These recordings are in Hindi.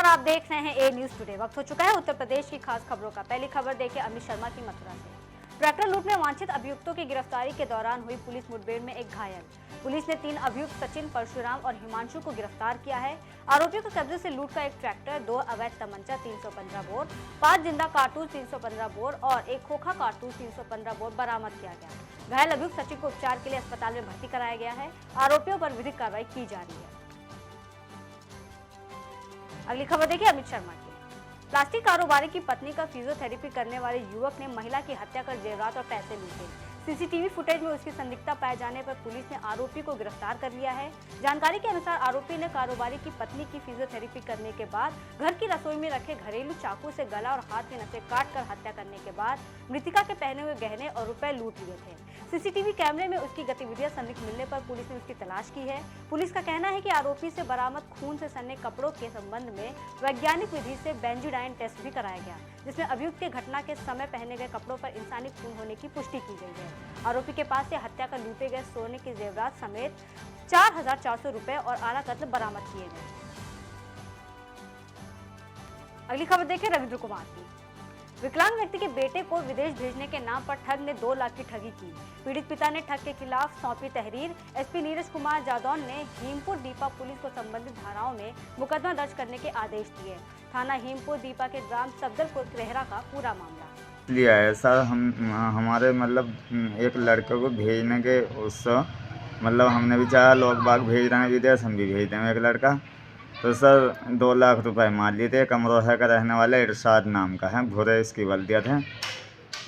नमस्कार, आप देख रहे हैं ए न्यूज टुडे। वक्त हो चुका है उत्तर प्रदेश की खास खबरों का। पहली खबर देखिए अमित शर्मा की मथुरा से। ट्रैक्टर लूट में वांछित अभियुक्तों की गिरफ्तारी के दौरान हुई पुलिस मुठभेड़ में एक घायल। पुलिस ने 3 अभियुक्त सचिन, परशुराम और हिमांशु को गिरफ्तार किया है। आरोपियों के कब्जे से लूट का एक ट्रैक्टर, 2 अवैध तमंचा 315 बोर, 5 जिंदा कारतूस 315 बोर और एक खोखा कारतूस 315 बोर बरामद किया गया। घायल अभियुक्त सचिन को उपचार के लिए अस्पताल में भर्ती कराया गया है। आरोपियों पर विधिक कार्रवाई की जा रही है। अगली खबर देखिए अमित शर्मा की। प्लास्टिक कारोबारी की पत्नी का फिजियोथेरेपी करने वाले युवक ने महिला की हत्या कर जेवरात और पैसे लूटे। सीसीटीवी फुटेज में उसकी संदिग्धता पाए जाने पर पुलिस ने आरोपी को गिरफ्तार कर लिया है। जानकारी के अनुसार आरोपी ने कारोबारी की पत्नी की फिजियोथेरेपी करने के बाद घर की रसोई में रखे घरेलू चाकू से गला और हाथ के नसें काटकर हत्या करने के बाद मृतिका के पहने हुए गहने और रुपए लूट लिए थे। सीसीटीवी कैमरे में उसकी गतिविधियां संदिग्ध मिलने पर पुलिस ने उसकी तलाश की है। पुलिस का कहना है कि आरोपी से बरामद खून से सने कपड़ों के संबंध में वैज्ञानिक विधि से बेंजोडाइन टेस्ट भी कराया गया, जिसमें अभियुक्त के घटना के समय पहने गए कपड़ों पर इंसानी खून होने की पुष्टि की गई है। आरोपी के पास से हत्या कर लूटे गए सोने के जेवरात समेत 4,400 रुपए और आला कत्ल बरामद किए गए। अगली खबर देखिए रविंद्र कुमार की। विकलांग व्यक्ति के बेटे को विदेश भेजने के नाम पर ठग ने 2 लाख की ठगी की। पीड़ित पिता ने ठग के खिलाफ सौंपी तहरीर। एसपी नीरज कुमार जादौन ने हीमपुर दीपा पुलिस को संबंधित धाराओं में मुकदमा दर्ज करने के आदेश दिए। थाना हीमपुर दीपा के ग्राम सफदरपुर रेहरा का पूरा मामला लिया है सर। हमारे मतलब एक लड़के को भेजने के उस मतलब हमने भी चाहा, लोग बाग भेज रहे हैं विदेश, हम भी भेज दें एक लड़का। तो सर 2 लाख रुपए मान लिए थे। कमरोहा का रहने वाला इरशाद नाम का है, भोरे इसकी बल्दिया थे।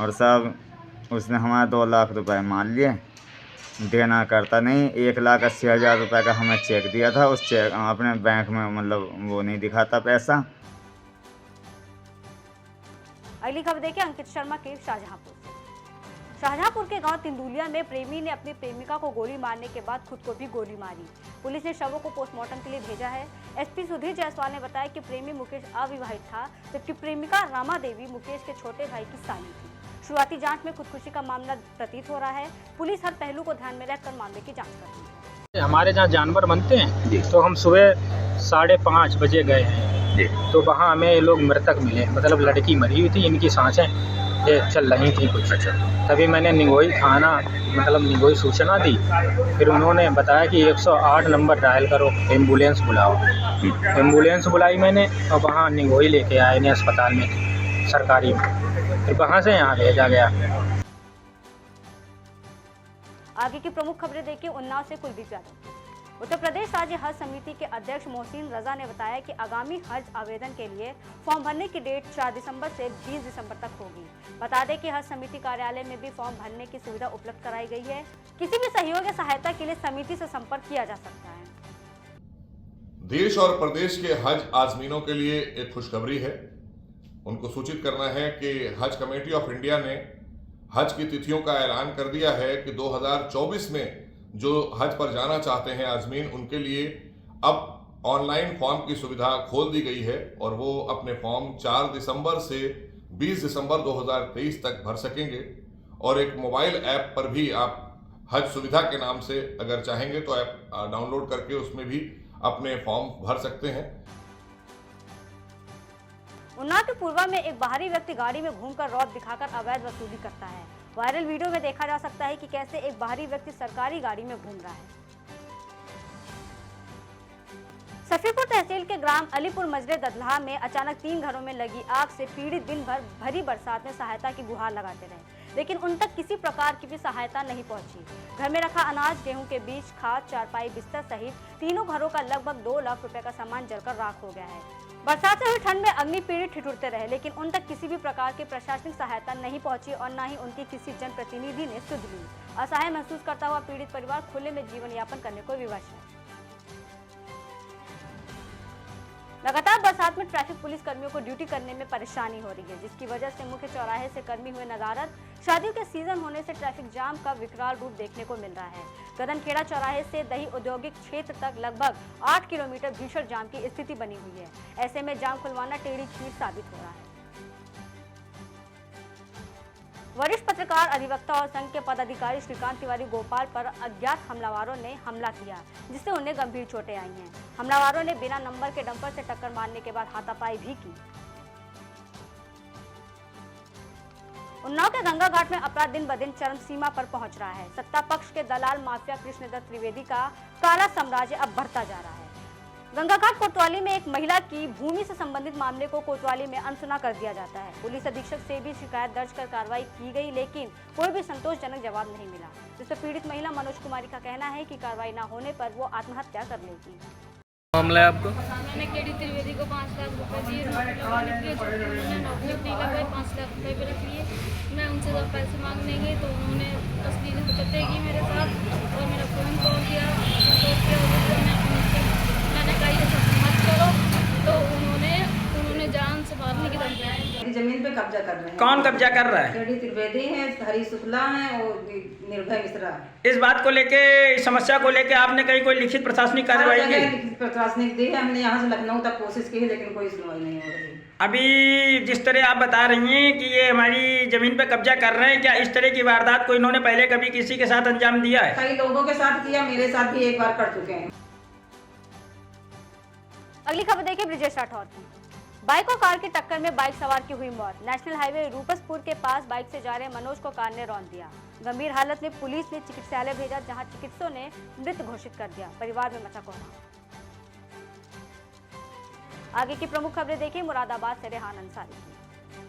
और सब उसने हमारा 2 लाख रुपए मान लिए। देना करता नहीं। 1,80,000 रुपये का हमें चेक दिया था। उस चेक अपने बैंक में मतलब वो नहीं दिखाता पैसा। अगली खबर देखिए अंकित शर्मा के शाहजहांपुर। शाहजहांपुर के गांव तिंदुलिया में प्रेमी ने अपनी प्रेमिका को गोली मारने के बाद खुद को भी गोली मारी। पुलिस ने शवों को पोस्टमार्टम के लिए भेजा है। एसपी सुधीर जायसवाल ने बताया कि प्रेमी मुकेश अविवाहित था, जबकि प्रेमिका रामा देवी मुकेश के छोटे भाई की साली थी। शुरुआती जांच में खुदकुशी का मामला प्रतीत हो रहा है। पुलिस हर पहलू को ध्यान में रखकर मामले की जाँच कर रही है। हमारे जहाँ जानवर बनते हैं तो हम सुबह 5:30 बजे गए हैं, तो वहाँ हमें ये लोग मृतक मिले। मतलब लड़की मरी हुई थी, इनकी सांसें ये चल रही थी कुछ। तभी मैंने निगोई थाना मतलब निगोई सूचना दी। फिर उन्होंने बताया कि 108 नंबर डायल करो, एम्बुलेंस बुलाओ। एम्बुलेंस बुलाई मैंने और वहाँ निगोई लेके आए इन्हें अस्पताल में सरकारी में। फिर वहाँ से यहाँ भेजा गया। आगे की प्रमुख खबरें देखिए उन्नाव से कुलदीप यादव। उत्तर प्रदेश राज्य हज समिति के अध्यक्ष मोहसिन रजा ने बताया कि आगामी हज आवेदन के लिए फॉर्म भरने की डेट 4 दिसंबर से 20 दिसंबर तक होगी। बता दें कि हज समिति कार्यालय में भी फॉर्म भरने की सुविधा उपलब्ध कराई गई है। किसी भी सहयोग या सहायता के लिए समिति से संपर्क किया जा सकता है। देश और प्रदेश के हज आजमीनों के लिए एक खुशखबरी है। उनको सूचित करना है कि हज कमेटी ऑफ इंडिया ने हज की तिथियों का ऐलान कर दिया है कि 2024 में जो हज पर जाना चाहते हैं आजमीन, उनके लिए अब ऑनलाइन फॉर्म की सुविधा खोल दी गई है और वो अपने फॉर्म 4 दिसंबर से 20 दिसंबर 2023 तक भर सकेंगे। और एक मोबाइल ऐप पर भी आप हज सुविधा के नाम से अगर चाहेंगे तो ऐप डाउनलोड करके उसमें भी अपने फॉर्म भर सकते हैं। उन्नाव के पूर्वा में एक बाहरी व्यक्ति गाड़ी में घूमकर रौब दिखाकर अवैध वसूली करता है। वायरल वीडियो में देखा जा सकता है कि कैसे एक बाहरी व्यक्ति सरकारी गाड़ी में घूम रहा है। सफीपुर तहसील के ग्राम अलीपुर मजरे ददलाहा में अचानक 3 घरों में लगी आग से पीड़ित दिन भर भरी बरसात में सहायता की गुहार लगाते रहे, लेकिन उन तक किसी प्रकार की भी सहायता नहीं पहुंची। घर में रखा अनाज, गेहूं के बीज, खाद, चारपाई, बिस्तर सहित तीनों घरों का लगभग 2 लाख रुपए का सामान जलकर राख हो गया है। बरसात से हुई ठंड में अग्नि पीड़ित ठिठुरते रहे, लेकिन उन तक किसी भी प्रकार की प्रशासनिक सहायता नहीं पहुंची और न ही उनकी किसी जनप्रतिनिधि ने सुध ली। असहाय महसूस करता हुआ पीड़ित परिवार खुले में जीवन यापन करने को विवश है। लगातार बरसात में ट्रैफिक पुलिस कर्मियों को ड्यूटी करने में परेशानी हो रही है, जिसकी वजह से मुख्य चौराहे से कर्मी हुए नदारद। शादियों के सीजन होने से ट्रैफिक जाम का विकराल रूप देखने को मिल रहा है। गदनखेड़ा चौराहे से दही औद्योगिक क्षेत्र तक लगभग 8 किलोमीटर भीषण जाम की स्थिति बनी हुई है। ऐसे में जाम खुलवाना टेढ़ी खीर साबित हो रहा है। वरिष्ठ पत्रकार, अधिवक्ता और संघ के पदाधिकारी श्रीकांत तिवारी गोपाल पर अज्ञात हमलावरों ने हमला किया, जिससे उन्हें गंभीर चोटें आई हैं। हमलावरों ने बिना नंबर के डंपर से टक्कर मारने के बाद हाथापाई भी की। उन्नाव के गंगा घाट में अपराध दिन ब दिन चरम सीमा पर पहुंच रहा है। सत्ता पक्ष के दलाल माफिया कृष्णदत्त त्रिवेदी का काला साम्राज्य अब बढ़ता जा रहा है। गंगा घाट कोतवाली में एक महिला की भूमि से संबंधित मामले को कोतवाली में अनसुना कर दिया जाता है। पुलिस अधीक्षक से भी शिकायत दर्ज कर कार्रवाई की गई, लेकिन कोई भी संतोषजनक जवाब नहीं मिला, जिससे पीड़ित महिला मनोज कुमारी का कहना है कि कार्रवाई न होने पर वो आत्महत्या कर लेगी। मामला है आपको? मैंने केडी त्रिवेदी को 5 लाख रुपए दिए, नौकरी के लिए उन्होंने नौकरी अपनी लगाई, 5 लाख रुपए पे रख लिए। मैं उनसे जब पैसे मांगने गई तो उन्होंने अश्लील हरकतें की मेरे साथ और मेरा फ़ोन तोड़ दिया। मैंने कहा ये सब मत करो, तो उन्होंने जान से मारने की धमकी दी। जमीन पे कब्जा कर रहे हैं। कौन कब्जा कर रहा है? केडी त्रिवेदी है, हरी शुक्ला है और निर्भय मिश्रा। इस बात को लेके, इस समस्या को लेके आपने कहीं कोई लिखित प्रशासनिक कार्रवाई की? प्रशासनिक दी है, हमने यहाँ से लखनऊ तक कोशिश की, लेकिन कोई सुनवाई नहीं हो रही। अभी जिस तरह आप बता रही हैं कि ये हमारी जमीन पे कब्जा कर रहे हैं, क्या इस तरह की वारदात को इन्होंने पहले कभी किसी के साथ अंजाम दिया है? कई लोगों के साथ किया, मेरे साथ भी एक बार कर चुके हैं। अगली खबर देखिए ब्रिजेश राठौर की। बाइक और कार की टक्कर में बाइक सवार की हुई मौत। नेशनल हाईवे रूपसपुर के पास बाइक से जा रहे मनोज को कार ने रौंद दिया। गंभीर हालत में पुलिस ने चिकित्सालय भेजा, जहां चिकित्सकों ने मृत घोषित कर दिया। परिवार में मचा कोहराम। आगे की प्रमुख खबरें देखिए मुरादाबाद से रेहान अंसारी की।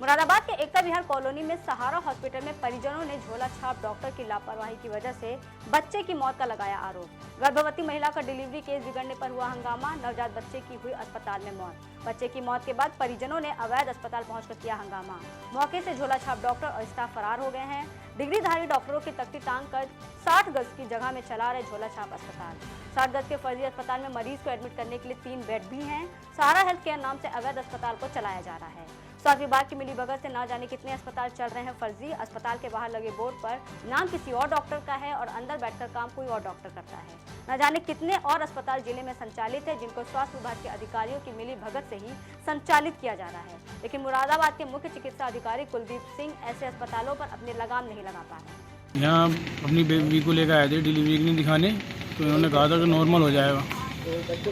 मुरादाबाद के एकता विहार कॉलोनी में सहारा हॉस्पिटल में परिजनों ने झोला छाप डॉक्टर की लापरवाही की वजह से बच्चे की मौत का लगाया आरोप। गर्भवती महिला का डिलीवरी केस बिगड़ने पर हुआ हंगामा। नवजात बच्चे की हुई अस्पताल में मौत। बच्चे की मौत के बाद परिजनों ने अवैध अस्पताल पहुंचकर किया हंगामा। मौके से झोला छाप डॉक्टर और स्टाफ फरार हो गए हैं। डिग्रीधारी डॉक्टरों की तख्ती टांग कर 60 गज की जगह में चला रहे झोला छाप अस्पताल। 60 गज के फर्जी अस्पताल में मरीज को एडमिट करने के लिए 3 बेड भी हैं। सहारा हेल्थ केयर नाम से अवैध अस्पताल को चलाया जा रहा है। स्वास्थ्य विभाग की मिलीभगत से न जाने कितने अस्पताल चल रहे हैं फर्जी। अस्पताल के बाहर लगे बोर्ड पर नाम किसी और डॉक्टर का है और अंदर बैठकर काम कोई और डॉक्टर करता है। न जाने कितने और अस्पताल जिले में संचालित है, जिनको स्वास्थ्य विभाग के अधिकारियों की मिलीभगत से ही संचालित किया जा रहा है। लेकिन मुरादाबाद के मुख्य चिकित्सा अधिकारी कुलदीप सिंह ऐसे अस्पतालों पर अपनी लगाम नहीं लगा पा रहे। यहाँ अपनी बेबी को लेकर आए थे डिलीवरी के लिए दिखाने, तो इन्होंने कहा था कि नॉर्मल हो जाएगा,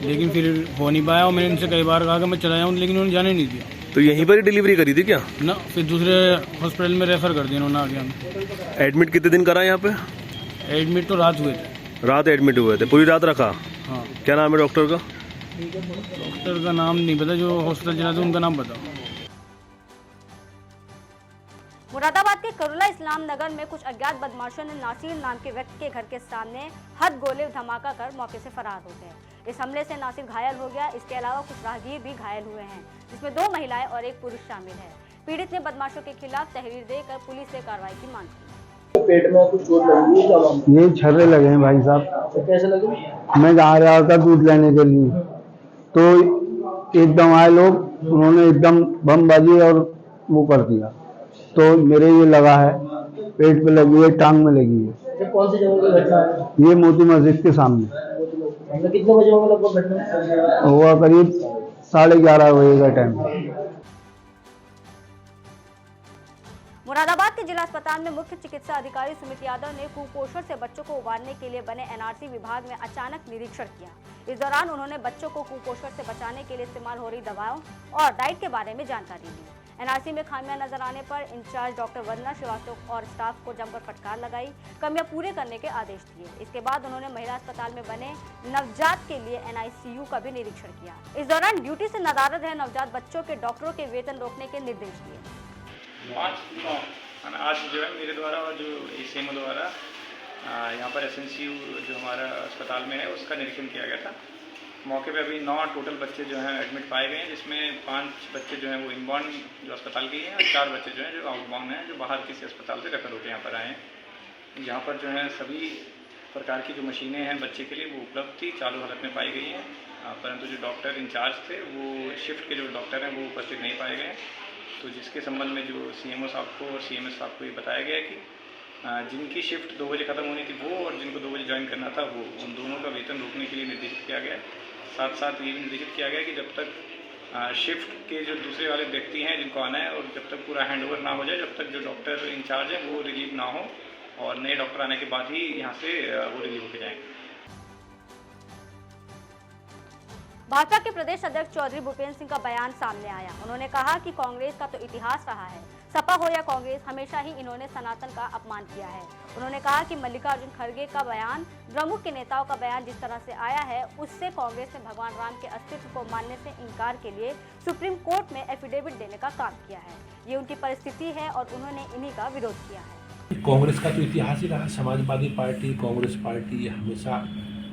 लेकिन फिर हो नहीं पाया। और मैंने इनसे कई बार कहा कि मैं चला जाऊँ, लेकिन उन्होंने जाने नहीं दिया। तो यहीं पर ही डिलीवरी करी थी क्या? ना, फिर दूसरे हॉस्पिटल में रेफर कर दिया उन्होंने आगे हमें। एडमिट कितने दिन करा यहाँ पे? एडमिट तो रात हुए थे। रात एडमिट हुए थे? पूरी रात रखा? हाँ। क्या नाम है डॉक्टर का? डॉक्टर का नाम नहीं पता, जो हॉस्पिटल चला था उनका नाम बताओ। मुरादाबाद के करुला इस्लाम नगर में कुछ अज्ञात बदमाशों ने नासिर नाम के व्यक्ति के घर के सामने हद गोले धमाका कर मौके से फरार हो गए। इस हमले से नासिर घायल हो गया। इसके अलावा कुछ राहगीर भी घायल हुए हैं, जिसमें 2 महिलाएं और 1 पुरुष शामिल है। पीड़ित ने बदमाशों के खिलाफ तहरीर देकर पुलिस से कार्रवाई की मांग की। पेट में कुछ चोट लगी है? ये छर्रे लगे हैं भाई साहब। तो कैसे लगे? मैं जा रहा था दूध लेने के लिए, तो एकदम आए लोग, उन्होंने एकदम बमबाजी और वो कर दिया, तो मेरे ये लगा है, पेट पे लगी है, टांग में लगी है। ये कौन सी जगह की घटना है? ये मोती मस्जिद के सामने। कितने बजे होगा लगभग घटना? हुआ करीब 11:30 बजे का टाइम। मुरादाबाद के जिला अस्पताल में मुख्य चिकित्सा अधिकारी सुमित यादव ने कुपोषण से बच्चों को उबारने के लिए बने एनआरसी विभाग में अचानक निरीक्षण किया। इस दौरान उन्होंने बच्चों को कुपोषण से बचाने के लिए इस्तेमाल हो रही दवाओं और डाइट के बारे में जानकारी दी। एनआरसी में खामियां नजर आने पर इंचार्ज डॉक्टर वंदना श्रीवास्तव और स्टाफ को जमकर फटकार लगाई, कमियां पूरे करने के आदेश दिए। इसके बाद उन्होंने महिला अस्पताल में बने नवजात के लिए एनआईसीयू का भी निरीक्षण किया। इस दौरान ड्यूटी से नदारद रहे नवजात बच्चों के डॉक्टरों के वेतन रोकने के निर्देश दिए। 5/9 आज जो है मेरे द्वारा और जो एसीएमओ द्वारा यहाँ पर एसएनसीयू जो हमारा अस्पताल में है उसका निरीक्षण किया गया था। मौके पे अभी 9 टोटल बच्चे जो हैं एडमिट पाए गए हैं, जिसमें 5 बच्चे जो हैं वो इनबॉर्न जो अस्पताल के हैं और 4 बच्चे जो हैं जो आउटबाउंड हैं, जो बाहर किसी अस्पताल से रेफर होकर यहाँ पर आए हैं। यहाँ पर जो है सभी प्रकार की जो मशीनें हैं बच्चे के लिए वो उपलब्ध थी, चालू हालत में पाई गई हैं, परंतु जो डॉक्टर इंचार्ज थे वो शिफ्ट के जो डॉक्टर हैं वो उपस्थित नहीं पाए गए। तो जिसके संबंध में जो सीएमओ साहब को और सीएमएस साहब को ये बताया गया कि जिनकी शिफ्ट 2 बजे ख़त्म होनी थी वो और जिनको 2 बजे ज्वाइन करना था वो, उन दोनों का वेतन रोकने के लिए निर्देशित किया गया। साथ साथ ये भी निर्देशित किया गया कि जब तक शिफ्ट के जो दूसरे वाले व्यक्ति हैं जिनको आना है, और जब तक पूरा हैंडओवर ना हो जाए, जब तक जो डॉक्टर इंचार्ज है वो रिलीव ना हो, और नए डॉक्टर आने के बाद ही यहाँ से वो रिलीव होकर जाएंगे। भाजपा के प्रदेश अध्यक्ष चौधरी भूपेंद्र सिंह का बयान सामने आया। उन्होंने कहा कि कांग्रेस का तो इतिहास रहा है, सपा हो या कांग्रेस, हमेशा ही इन्होंने सनातन का अपमान किया है। उन्होंने कहा कि मल्लिकार्जुन खड़गे का बयान, द्रमुक के नेताओं का बयान जिस तरह से आया है, उससे कांग्रेस ने भगवान राम के अस्तित्व को मानने से इनकार के लिए सुप्रीम कोर्ट में एफिडेविट देने का काम किया है। ये उनकी परिस्थिति है और उन्होंने इन्हीं का विरोध किया है। कांग्रेस का तो इतिहास ही रहा, समाजवादी पार्टी, कांग्रेस पार्टी हमेशा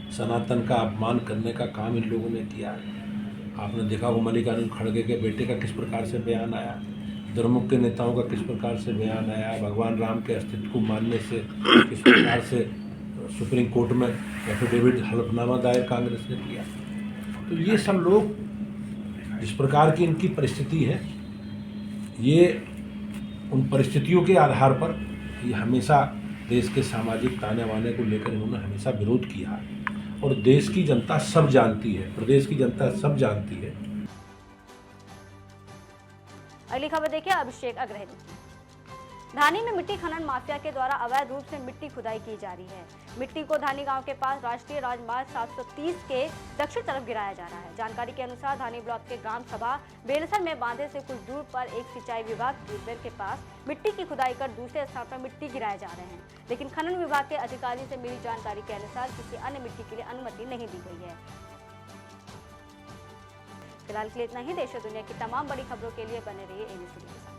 सनातन का अपमान करने का काम इन लोगों ने किया है। आपने देखा वो मल्लिकार्जुन खड़गे के बेटे का किस प्रकार से बयान आया, द्रमुक के नेताओं का किस प्रकार से बयान आया, भगवान राम के अस्तित्व को मानने से किस प्रकार से सुप्रीम कोर्ट में एफिडेविट हलफनामा दायर कांग्रेस ने किया। तो ये सब लोग जिस प्रकार की इनकी परिस्थिति है, ये उन परिस्थितियों के आधार पर ये हमेशा देश के सामाजिक ताने बाने को लेकर इन्होंने हमेशा विरोध किया है, और देश की जनता सब जानती है, प्रदेश की जनता सब जानती है। अगली खबर देखिए अभिषेक अग्रहरी की। धानी में मिट्टी खनन माफिया के द्वारा अवैध रूप से मिट्टी खुदाई की जा रही है। मिट्टी को धानी गांव के पास राष्ट्रीय राजमार्ग 730 के दक्षिण तरफ गिराया जा रहा है। जानकारी के अनुसार धानी ब्लॉक के ग्राम सभा बेलसर में बांधे से कुछ दूर पर एक सिंचाई विभाग ट्यूबवेल के पास मिट्टी की खुदाई कर दूसरे स्थान पर मिट्टी गिराए जा रहे हैं, लेकिन खनन विभाग के अधिकारी से मिली जानकारी के अनुसार किसी अन्य मिट्टी के लिए अनुमति नहीं दी गई है। फिलहाल के लिए इतना ही। देश और दुनिया की तमाम बड़ी खबरों के लिए बने रहिए एबीसी के साथ।